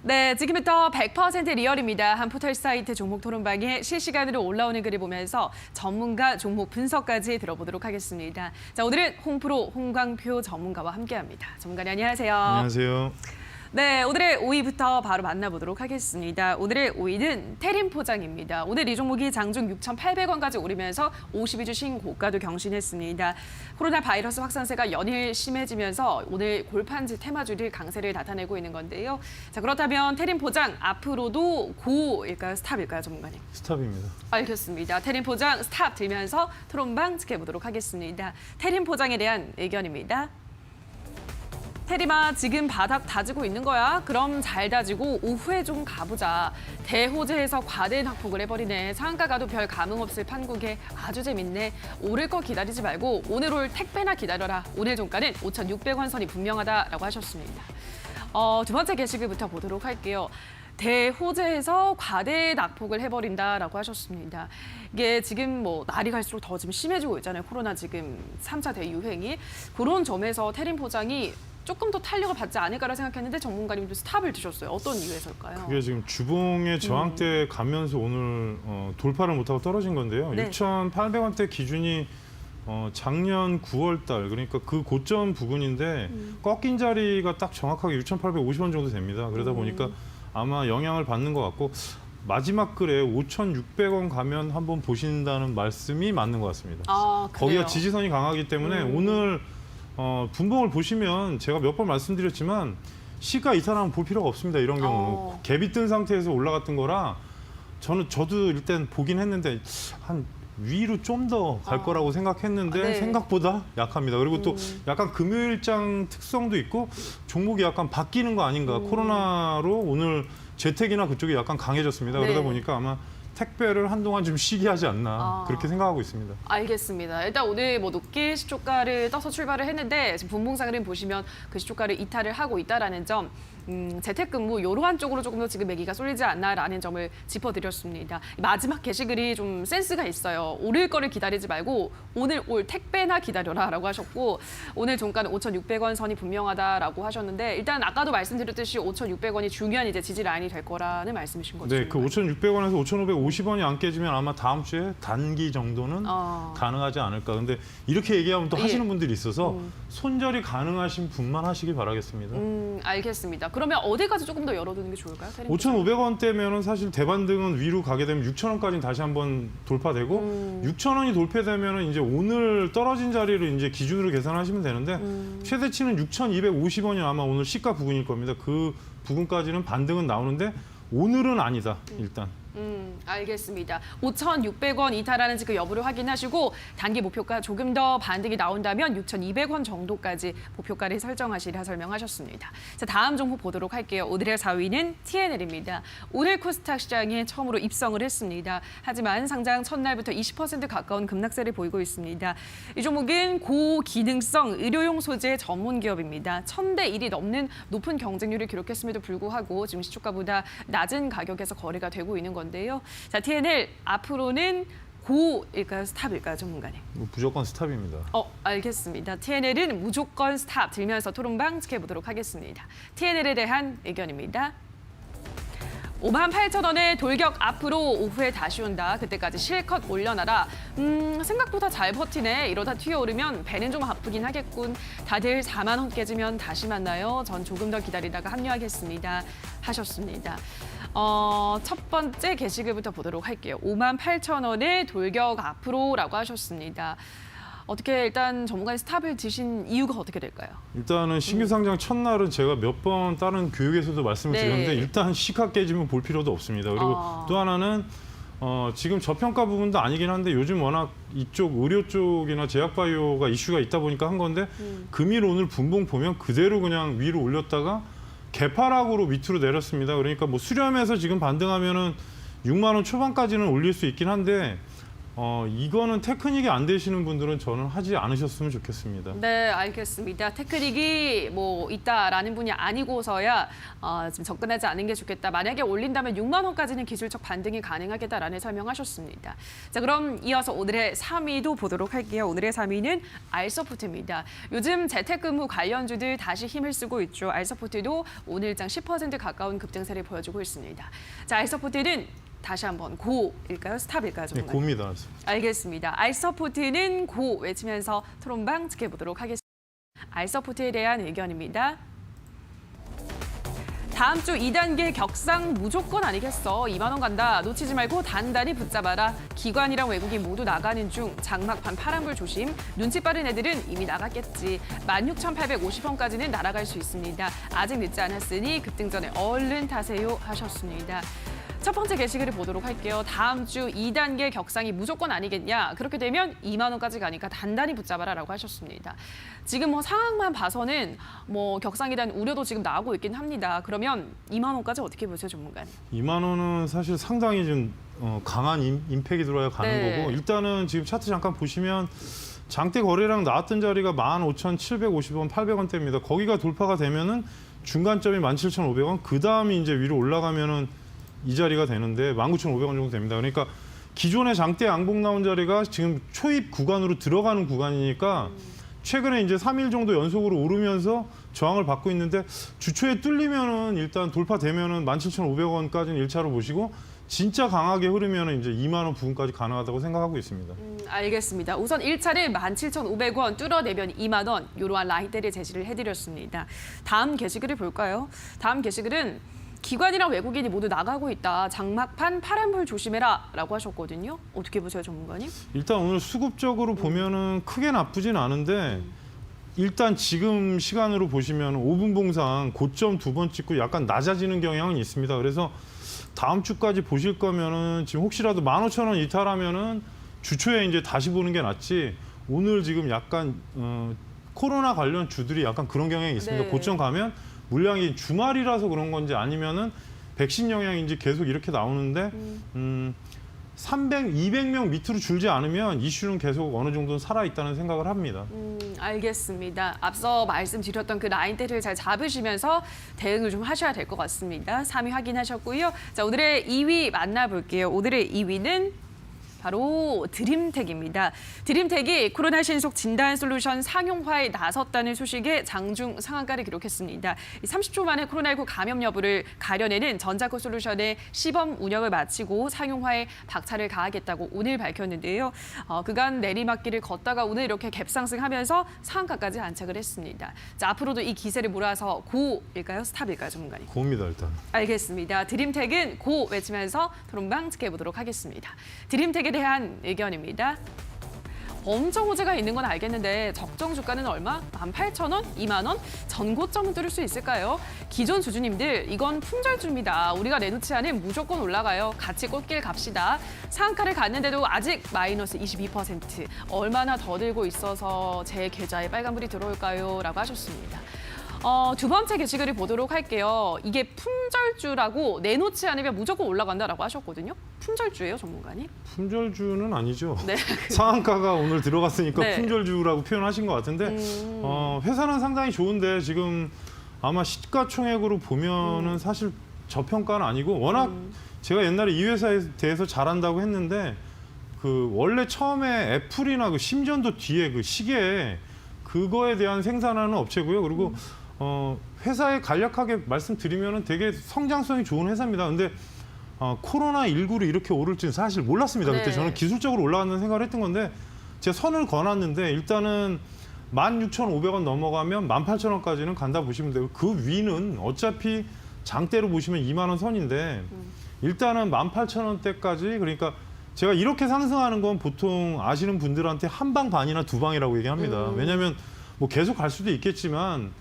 네, 지금부터 100% 리얼입니다. 한 포털 사이트 종목 토론방에 실시간으로 올라오는 글을 보면서 전문가 종목 분석까지 들어보도록 하겠습니다. 자, 오늘은 홍프로 홍광표 전문가와 함께합니다. 전문가님 안녕하세요. 안녕하세요. 네, 오늘의 5위부터 바로 만나보도록 하겠습니다. 오늘의 5위는 테림포장입니다. 오늘 이 종목이 장중 6,800원까지 오르면서 52주 신고가도 경신했습니다. 코로나 바이러스 확산세가 연일 심해지면서 오늘 골판지 테마주들 강세를 나타내고 있는 건데요. 자, 그렇다면 테림포장 앞으로도 고일까요? 스탑일까요, 전문가님? 스탑입니다. 알겠습니다. 테림포장 스탑 들면서 토론방 지켜보도록 하겠습니다. 테림포장에 대한 의견입니다. 테리마 지금 바닥 다지고 있는 거야? 그럼 잘 다지고 오후에 좀 가보자. 대호재에서 과대인 확폭을 해버리네. 상한가 가도 별 감흥 없을 판국에 아주 재밌네. 오를 거 기다리지 말고 오늘 올 택배나 기다려라. 오늘 종가는 5,600원 선이 분명하다라고 하셨습니다. 두 번째 게시글부터 보도록 할게요. 대호재에서 과대 낙폭을 해버린다라고 하셨습니다. 이게 지금 뭐 날이 갈수록 더 지금 심해지고 있잖아요. 코로나 지금 3차 대유행이. 그런 점에서 테림포장이 조금 더 탄력을 받지 않을까라 생각했는데 전문가님도 스탑을 드셨어요. 어떤 이유에서일까요? 그게 지금 주봉의 저항대 가면서 오늘 돌파를 못하고 떨어진 건데요. 네. 6,800원대 기준이 작년 9월 달, 그러니까 그 고점 부근인데 꺾인 자리가 딱 정확하게 6,850원 정도 됩니다. 그러다 보니까 아마 영향을 받는 것 같고 마지막 글에 5,600원 가면 한번 보신다는 말씀이 맞는 것 같습니다. 아, 그래요? 거기가 지지선이 강하기 때문에 오늘 분봉을 보시면 제가 몇 번 말씀드렸지만 시가 이탈하면 볼 필요가 없습니다. 이런 경우는 갭이 뜬 상태에서 올라갔던 거라 저도 일단 보긴 했는데 한 위로 좀 더 갈 거라고 생각했는데 네. 생각보다 약합니다. 그리고 또 약간 금요일장 특성도 있고 종목이 약간 바뀌는 거 아닌가. 코로나로 오늘 재택이나 그쪽이 약간 강해졌습니다. 네. 그러다 보니까 아마 택배를 한동안 좀 쉬게 하지 않나 그렇게 생각하고 있습니다. 알겠습니다. 일단 오늘 뭐 높게 시초가를 떠서 출발을 했는데 지금 분봉상을 보시면 그 시초가를 이탈을 하고 있다라는 점, 재택근무 이러한 쪽으로 조금 더 지금 매기가 쏠리지 않나라는 점을 짚어드렸습니다. 마지막 게시글이 좀 센스가 있어요. 오를 거를 기다리지 말고 오늘 올 택배나 기다려라라고 하셨고 오늘 종가는 5,600원 선이 분명하다라고 하셨는데 일단 아까도 말씀드렸듯이 5,600원이 중요한 이제 지지 라인이 될 거라는 말씀이신 거죠? 네, 그 5,600원에서 5,550원이 안 깨지면 아마 다음 주에 단기 정도는 가능하지 않을까. 근데 이렇게 얘기하면 또 하시는 분들이 있어서 손절이 가능하신 분만 하시기 바라겠습니다. 알겠습니다. 그러면 어디까지 조금 더 열어두는 게 좋을까요? 5,500원대면은 사실 대반등은 위로 가게 되면 6,000원까지는 다시 한번 돌파되고 6,000원이 돌파되면은 이제 오늘 떨어진 자리를 이제 기준으로 계산하시면 되는데 최대치는 6,250원이 아마 오늘 시가 부근일 겁니다. 그 부근까지는 반등은 나오는데 오늘은 아니다. 일단. 알겠습니다. 5,600원 이탈하는지 그 여부를 확인하시고 단기 목표가 조금 더 반등이 나온다면 6,200원 정도까지 목표가를 설정하시라 설명하셨습니다. 자, 다음 종목 보도록 할게요. 오늘의 4위는 TNL입니다. 오늘 코스닥 시장에 처음으로 입성을 했습니다. 하지만 상장 첫날부터 20% 가까운 급락세를 보이고 있습니다. 이 종목은 고기능성 의료용 소재 전문 기업입니다. 1,000대 1이 넘는 높은 경쟁률을 기록했음에도 불구하고 지금 시초가보다 낮은 가격에서 거래가 되고 있는 건데요. 자, TNL 앞으로는 고일까요? 스탑일까요, 전문가님? 무조건 스탑입니다. 알겠습니다. TNL은 무조건 스탑 들면서 토론방 지켜보도록 하겠습니다. TNL에 대한 의견입니다. 58,000원의 돌격 앞으로 오후에 다시 온다. 그때까지 실컷 올려놔라. 생각보다 잘 버티네. 이러다 튀어오르면 배는 좀 아프긴 하겠군. 다들 4만 원 깨지면 다시 만나요. 전 조금 더 기다리다가 합류하겠습니다. 하셨습니다. 첫 번째 게시글부터 보도록 할게요. 58,000원의 돌격 앞으로라고 하셨습니다. 어떻게 일단 전문가의 스탑을 드신 이유가 어떻게 될까요? 일단은 신규 상장 첫날은 제가 몇 번 다른 교육에서도 말씀을 드렸는데 일단 시가 깨지면 볼 필요도 없습니다. 그리고 또 하나는 지금 저평가 부분도 아니긴 한데 요즘 워낙 이쪽 의료 쪽이나 제약바이오가 이슈가 있다 보니까 한 건데 금일 오늘 분봉 보면 그대로 그냥 위로 올렸다가 개파락으로 밑으로 내렸습니다. 그러니까 뭐 수렴해서 지금 반등하면은 6만 원 초반까지는 올릴 수 있긴 한데 이거는 테크닉이 안 되시는 분들은 저는 하지 않으셨으면 좋겠습니다. 네, 알겠습니다. 테크닉이 뭐 있다라는 분이 아니고서야 지금 접근하지 않는 게 좋겠다. 만약에 올린다면 6만 원까지는 기술적 반등이 가능하겠다라는 설명하셨습니다. 자, 그럼 이어서 오늘의 3위도 보도록 할게요. 오늘의 3위는 알서포트입니다. 요즘 재택근무 관련주들 다시 힘을 쓰고 있죠. 알서포트도 오늘장 10% 가까운 급등세를 보여주고 있습니다. 자, 알서포트는 다시 한번 고일까요? 스탑일까요? 네, 고입니다. 알겠습니다. 알서포트는 고 외치면서 토론방 지켜보도록 하겠습니다. 알서포트에 대한 의견입니다. 다음 주 2단계 격상 무조건 아니겠어. 2만 원 간다. 놓치지 말고 단단히 붙잡아라. 기관이랑 외국인 모두 나가는 중. 장막판 파란불 조심. 눈치 빠른 애들은 이미 나갔겠지. 16,850원까지는 날아갈 수 있습니다. 아직 늦지 않았으니 급등 전에 얼른 타세요 하셨습니다. 첫 번째 게시글을 보도록 할게요. 다음 주 2단계 격상이 무조건 아니겠냐. 그렇게 되면 2만 원까지 가니까 단단히 붙잡아라라고 하셨습니다. 지금 뭐 상황만 봐서는 뭐 격상에 대한 우려도 지금 나오고 있긴 합니다. 그러면 2만 원까지 어떻게 보세요, 전문가님? 2만 원은 사실 상당히 좀 강한 임팩이 들어야 가는 네. 거고 일단은 지금 차트 잠깐 보시면 장대 거래량 나왔던 자리가 15,750원, 800원대입니다. 거기가 돌파가 되면은 중간점이 17,500원, 그 다음이 이제 위로 올라가면은 이 자리가 되는데 19,500원 정도 됩니다. 그러니까 기존의 장대 양봉 나온 자리가 지금 초입 구간으로 들어가는 구간이니까 최근에 이제 3일 정도 연속으로 오르면서 저항을 받고 있는데 주초에 뚫리면은 일단 돌파되면은 17,500원까지는 1차로 보시고 진짜 강하게 흐르면은 이제 2만 원 부근까지 가능하다고 생각하고 있습니다. 알겠습니다. 우선 1차를 17,500원 뚫어내면 2만 원 이러한 라인대를 제시를 해드렸습니다. 다음 게시글을 볼까요? 다음 게시글은 기관이랑 외국인이 모두 나가고 있다. 장막판 파란불 조심해라 라고 하셨거든요. 어떻게 보세요, 전문가님? 일단 오늘 수급적으로 보면은 크게 나쁘진 않은데 일단 지금 시간으로 보시면 5분 봉상 고점 2번 찍고 약간 낮아지는 경향은 있습니다. 그래서 다음 주까지 보실 거면은 지금 혹시라도 15,000원 이탈하면은 주초에 이제 다시 보는 게 낫지. 오늘 지금 약간 코로나 관련 주들이 약간 그런 경향이 있습니다. 네. 고점 가면 물량이 주말이라서 그런 건지 아니면은 백신 영향인지 계속 이렇게 나오는데 300, 200명 밑으로 줄지 않으면 이슈는 계속 어느 정도는 살아있다는 생각을 합니다. 알겠습니다. 앞서 말씀드렸던 그 라인대를 잘 잡으시면서 대응을 좀 하셔야 될 것 같습니다. 3위 확인하셨고요. 자, 오늘의 2위 만나볼게요. 오늘의 2위는 바로 드림텍입니다. 드림텍이 코로나 신속 진단 솔루션 상용화에 나섰다는 소식에 장중 상한가를 기록했습니다. 30초 만에 코로나19 감염 여부를 가려내는 전자코 솔루션의 시범 운영을 마치고 상용화에 박차를 가하겠다고 오늘 밝혔는데요. 그간 내리막길을 걷다가 오늘 이렇게 갭상승하면서 상한가까지 안착을 했습니다. 자, 앞으로도 이 기세를 몰아서 고일까요? 스탑일까요, 전문가님? 고입니다, 일단. 알겠습니다. 드림텍은 고 외치면서 토론방 지켜보도록 하겠습니다. 드림텍에 대한 의견입니다. 엄청 호재가 있는 건 알겠는데 적정 주가는 얼마? 18,000원? 2만 원? 전고점은 뚫을 수 있을까요? 기존 주주님들 이건 품절주입니다. 우리가 내놓지 않으면 무조건 올라가요. 같이 꽃길 갑시다. 상한가를 갔는데도 아직 마이너스 22%. 얼마나 더 들고 있어서 제 계좌에 빨간불이 들어올까요? 라고 하셨습니다. 두 번째 게시글을 보도록 할게요. 이게 품절주라고 내놓지 않으면 무조건 올라간다라고 하셨거든요. 품절주예요, 전문가님? 품절주는 아니죠. 네. 상한가가 오늘 들어갔으니까 네. 품절주라고 표현하신 것 같은데 회사는 상당히 좋은데 지금 아마 시가총액으로 보면은 사실 저평가는 아니고 워낙 제가 옛날에 이 회사에 대해서 잘한다고 했는데 그 원래 처음에 애플이나 그 심전도 뒤에 그 시계 그거에 대한 생산하는 업체고요. 그리고 회사에 간략하게 말씀드리면은 되게 성장성이 좋은 회사입니다. 근데 코로나19로 이렇게 오를지는 사실 몰랐습니다. 그때 네. 저는 기술적으로 올라가는 생각을 했던 건데 제가 선을 거놨는데 일단은 16,500원 넘어가면 18,000원까지는 간다 보시면 되고 그 위는 어차피 장대로 보시면 2만 원 선인데 일단은 18,000원대까지 그러니까 제가 이렇게 상승하는 건 보통 아시는 분들한테 한 방 반이나 두 방이라고 얘기합니다. 왜냐하면 뭐 계속 갈 수도 있겠지만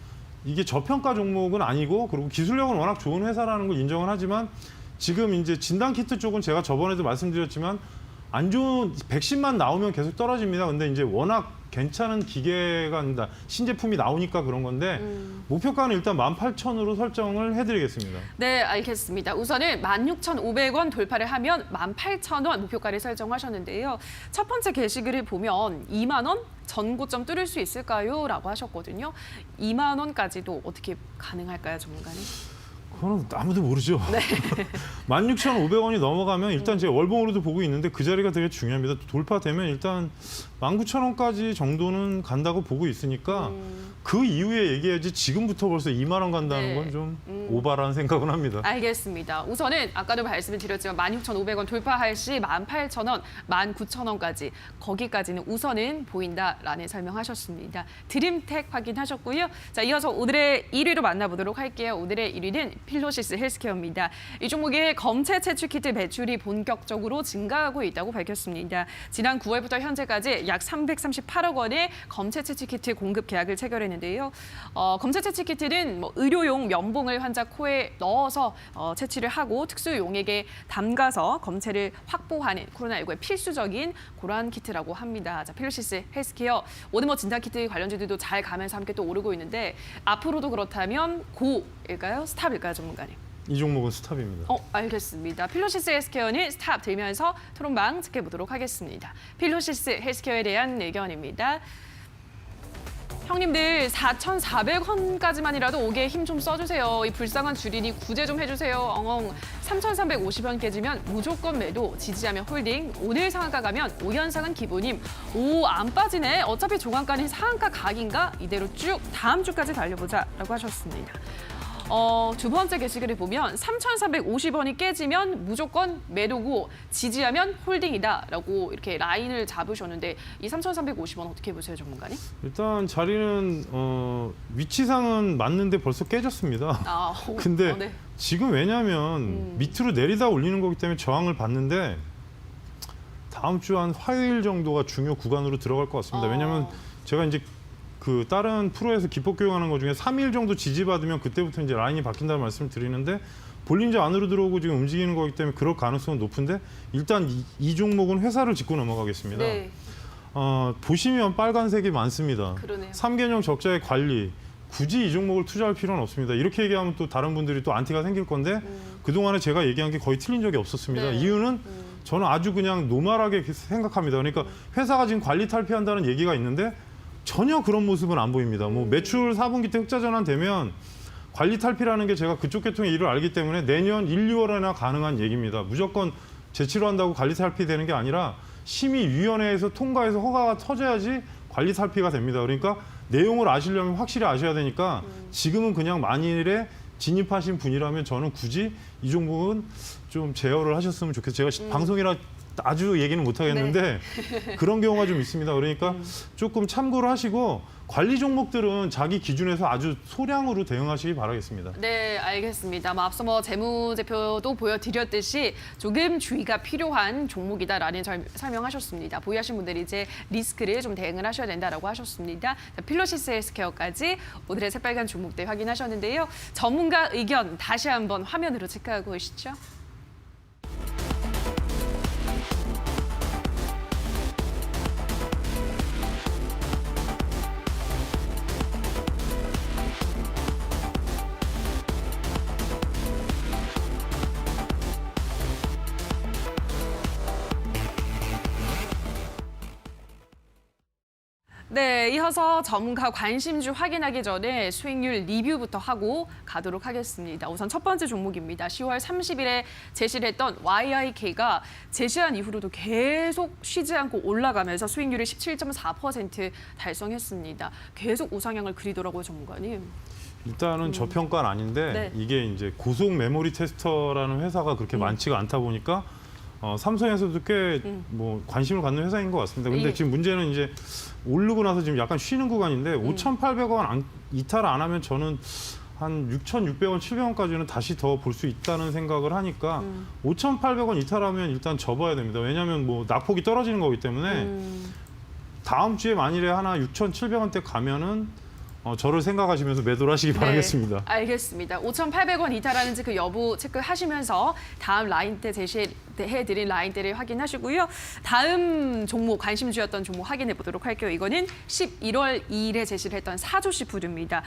이게 저평가 종목은 아니고 그리고 기술력은 워낙 좋은 회사라는 걸 인정을 하지만 지금 이제 진단키트 쪽은 제가 저번에도 말씀드렸지만 안 좋은 백신만 나오면 계속 떨어집니다. 근데 이제 워낙 괜찮은 기계가 아니다. 신제품이 나오니까 그런 건데 목표가는 일단 18,000으로 설정을 해드리겠습니다. 네, 알겠습니다. 우선은 16,500원 돌파를 하면 18,000원 목표가를 설정하셨는데요. 첫 번째 게시글을 보면 2만 원 전고점 뚫을 수 있을까요? 라고 하셨거든요. 2만 원까지도 어떻게 가능할까요, 전문가님? 그건 아무도 모르죠. 네. 16,500원이 넘어가면 일단 제가 월봉으로도 보고 있는데 그 자리가 되게 중요합니다. 돌파되면 일단 19,000원까지 정도는 간다고 보고 있으니까 그 이후에 얘기해야지 지금부터 벌써 2만 원 간다는 네. 건 좀 오바라는 생각은 합니다. 알겠습니다. 우선은 아까도 말씀을 드렸지만 16,500원 돌파할 시 18,000원, 19,000원까지 거기까지는 우선은 보인다라는 설명하셨습니다. 드림텍 확인하셨고요. 자, 이어서 오늘의 1위로 만나보도록 할게요. 오늘의 1위는 필로시스 헬스케어입니다. 이 종목의 검체 채취 키트 매출이 본격적으로 증가하고 있다고 밝혔습니다. 지난 9월부터 현재까지 약 338억 원의 검체 채취 키트 공급 계약을 체결했는데요. 검체 채취 키트는 뭐 의료용 면봉을 환자 코에 넣어서 채취를 하고 특수용액에 담가서 검체를 확보하는 코로나19의 필수적인 그러한 키트라고 합니다. 자, 필로시스 헬스케어 오늘 뭐 진단 키트 관련주들도 잘 가면서 함께 또 오르고 있는데 앞으로도 그렇다면 고일까요? 스탑일까요, 전문가님? 이 종목은 스탑입니다. 알겠습니다. 필로시스 헬스케어는 스탑 들면서 토론방 지켜보도록 하겠습니다. 필로시스 헬스케어에 대한 의견입니다. 형님들 4,400원까지만이라도 오게 힘 좀 써주세요. 이 불쌍한 주린이 구제 좀 해주세요. 엉엉 3,350원 깨지면 무조건 매도, 지지하면 홀딩. 오늘 상한가 가면 5연상은 기본임. 오, 안 빠지네. 어차피 종안가는 상한가 각인가? 이대로 쭉 다음 주까지 달려보자라고 하셨습니다. 두 번째 게시글을 보면 3,350원이 깨지면 무조건 매도고 지지하면 홀딩이다라고 이렇게 라인을 잡으셨는데 이 3,350원 어떻게 보세요, 전문가님? 일단 자리는 위치상은 맞는데 벌써 깨졌습니다. 근데 네. 지금 왜냐하면 밑으로 내리다 올리는 거기 때문에 저항을 받는데 다음 주 한 화요일 정도가 중요 구간으로 들어갈 것 같습니다. 왜냐하면 제가 이제 그 다른 프로에서 기법 교육하는 것 중에 3일 정도 지지받으면 그때부터 이제 라인이 바뀐다는 말씀을 드리는데 볼린저 안으로 들어오고 지금 움직이는 거기 때문에 그럴 가능성은 높은데 일단 이 종목은 회사를 짚고 넘어가겠습니다. 네. 보시면 빨간색이 많습니다. 그러네요. 3개념 적자의 관리. 굳이 이 종목을 투자할 필요는 없습니다. 이렇게 얘기하면 또 다른 분들이 또 안티가 생길 건데 그동안에 제가 얘기한 게 거의 틀린 적이 없었습니다. 네. 이유는 저는 아주 그냥 노멀하게 생각합니다. 그러니까 회사가 지금 관리 탈피한다는 얘기가 있는데 전혀 그런 모습은 안 보입니다. 뭐 매출 4분기 때 흑자 전환되면 관리 탈피라는 게 제가 그쪽 계통의 일을 알기 때문에 내년 1, 2월에나 가능한 얘기입니다. 무조건 제치로 한다고 관리 탈피되는 게 아니라 심의위원회에서 통과해서 허가가 터져야지 관리 탈피가 됩니다. 그러니까 내용을 아시려면 확실히 아셔야 되니까 지금은 그냥 만일에 진입하신 분이라면 저는 굳이 이 종목은 좀 제어를 하셨으면 좋겠어요. 제가 방송이라 아주 얘기는 못 하겠는데 네. 그런 경우가 좀 있습니다. 그러니까 조금 참고를 하시고 관리 종목들은 자기 기준에서 아주 소량으로 대응하시기 바라겠습니다. 네, 알겠습니다. 앞서 재무제표도 보여드렸듯이 조금 주의가 필요한 종목이다라는 설명하셨습니다. 보유하신 분들이 이제 리스크를 좀 대응을 하셔야 된다라고 하셨습니다. 필로시스 헬스케어까지 오늘의 새빨간 종목들 확인하셨는데요. 전문가 의견 다시 한번 화면으로 체크하고 오시죠. 네, 이어서 전문가 관심주 확인하기 전에 수익률 리뷰부터 하고 가도록 하겠습니다. 우선 첫 번째 종목입니다. 10월 30일에 제시를 했던 YIK가 제시한 이후로도 계속 쉬지 않고 올라가면서 수익률이 17.4% 달성했습니다. 계속 우상향을 그리더라고요, 전문가님. 일단은 저평가는 아닌데 네. 이게 이제 고속 메모리 테스터라는 회사가 그렇게 많지가 않다 보니까 삼성에서도 꽤 뭐 관심을 갖는 회사인 것 같습니다. 근데 예. 지금 문제는 이제 오르고 나서 지금 약간 쉬는 구간인데 5,800원 이탈 안 하면 저는 한 6,600원, 700원까지는 다시 더 볼 수 있다는 생각을 하니까 5,800원 이탈하면 일단 접어야 됩니다. 왜냐하면 뭐 낙폭이 떨어지는 거기 때문에 다음 주에 만일에 하나 6,700원대 가면은 저를 생각하시면서 매도를 하시기 바라겠습니다. 알겠습니다. 5,800원 이탈하는지 그 여부 체크하시면서 다음 라인대 제시해드린 라인대를 확인하시고요. 다음 종목, 관심주였던 종목 확인해 보도록 할게요. 이거는 11월 2일에 제시를 했던 사조시푸드입니다.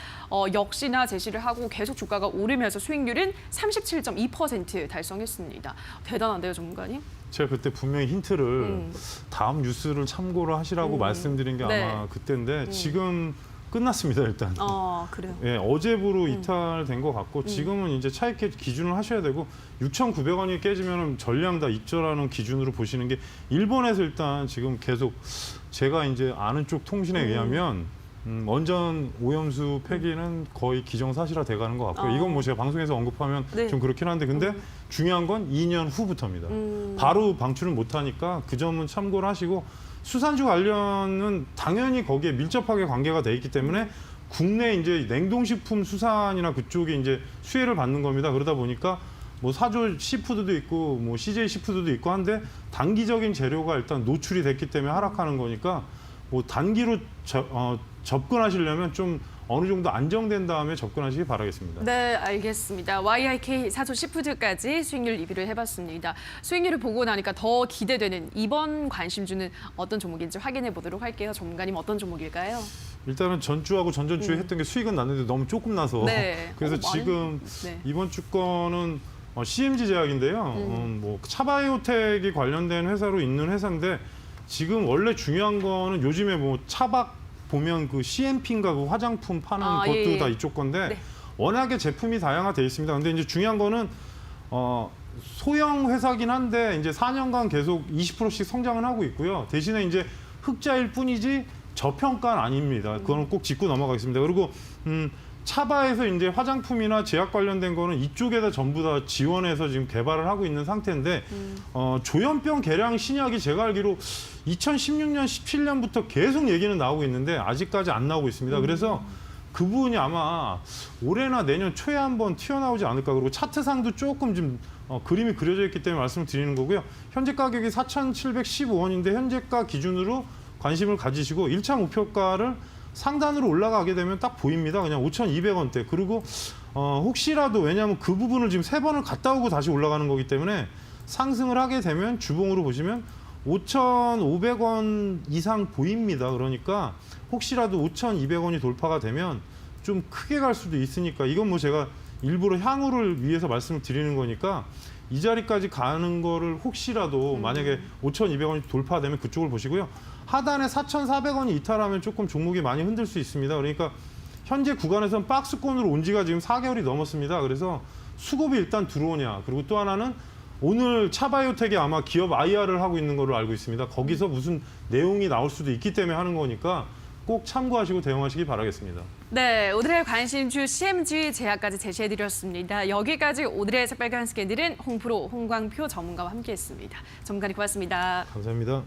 역시나 제시를 하고 계속 주가가 오르면서 수익률은 37.2% 달성했습니다. 대단한데요, 전문가님? 제가 그때 분명히 힌트를 다음 뉴스를 참고를 하시라고 말씀드린 게 아마 그때인데 지금 끝났습니다, 일단. 그래요. 예, 어제부로 이탈된 것 같고 지금은 이제 차익 기준을 하셔야 되고 6,900원이 깨지면 전량 다 입절하는 기준으로 보시는 게 일본에서 일단 지금 계속 제가 이제 아는 쪽 통신에 의하면 원전 오염수 폐기는 거의 기정사실화 돼가는 것 같고요. 이건 뭐 제가 방송에서 언급하면 좀 그렇긴 한데 근데 중요한 건 2년 후부터입니다. 바로 방출은 못하니까 그 점은 참고를 하시고 수산주 관련은 당연히 거기에 밀접하게 관계가 돼 있기 때문에 국내 이제 냉동식품 수산이나 그쪽이 이제 수혜를 받는 겁니다. 그러다 보니까 뭐 사조 시푸드도 있고 뭐 CJ 시푸드도 있고 한데 단기적인 재료가 일단 노출이 됐기 때문에 하락하는 거니까 뭐 단기로 접근하시려면 좀 어느 정도 안정된 다음에 접근하시기 바라겠습니다. 네, 알겠습니다. YIK 사조 시푸드까지 수익률 리뷰를 해봤습니다. 수익률을 보고 나니까 더 기대되는 이번 관심주는 어떤 종목인지 확인해 보도록 할게요. 전문가님 어떤 종목일까요? 일단은 전주하고 전전주에 했던 게 수익은 났는데 너무 조금 나서 그래서 지금 이번 주권은 CMG 제약인데요. 뭐 차바이오텍이 관련된 회사로 있는 회사인데 지금 원래 중요한 거는 요즘에 뭐 차박 보면 그 CMP인가 그 화장품 파는 것도 다 이쪽 건데 워낙에 제품이 다양화돼 있습니다. 근데 이제 중요한 거는 소형 회사긴 한데 이제 4년간 계속 20%씩 성장을 하고 있고요. 대신에 이제 흑자일 뿐이지 저평가는 아닙니다. 그거는 꼭 짚고 넘어가겠습니다. 그리고 차바에서 이제 화장품이나 제약 관련된 거는 이쪽에다 전부 다 지원해서 지금 개발을 하고 있는 상태인데 조현병 개량 신약이 제가 알기로 2016년, 17년부터 계속 얘기는 나오고 있는데 아직까지 안 나오고 있습니다. 그래서 그 부분이 아마 올해나 내년 초에 한번 튀어나오지 않을까. 그리고 차트상도 조금 좀 그림이 그려져 있기 때문에 말씀을 드리는 거고요. 현재 가격이 4,715원인데 현재가 기준으로 관심을 가지시고 1차 목표가를 상단으로 올라가게 되면 딱 보입니다. 그냥 5,200원대. 그리고 혹시라도 왜냐하면 그 부분을 지금 3번을 갔다 오고 다시 올라가는 거기 때문에 상승을 하게 되면 주봉으로 보시면 5,500원 이상 보입니다. 그러니까 혹시라도 5,200원이 돌파가 되면 좀 크게 갈 수도 있으니까 이건 뭐 제가 일부러 향후를 위해서 말씀을 드리는 거니까 이 자리까지 가는 거를 혹시라도 만약에 5,200원이 돌파되면 그쪽을 보시고요. 하단에 4,400원이 이탈하면 조금 종목이 많이 흔들 수 있습니다. 그러니까 현재 구간에서는 박스권으로 온 지가 지금 4개월이 넘었습니다. 그래서 수급이 일단 들어오냐. 그리고 또 하나는 오늘 차바이오텍이 아마 기업 IR을 하고 있는 걸로 알고 있습니다. 거기서 무슨 내용이 나올 수도 있기 때문에 하는 거니까 꼭 참고하시고 대응하시기 바라겠습니다. 네, 오늘의 관심주 CMG 제약까지 제시해드렸습니다. 여기까지 오늘의 새빨간 스캔들은 홍프로 홍광표 전문가와 함께했습니다. 전문가님 고맙습니다. 감사합니다.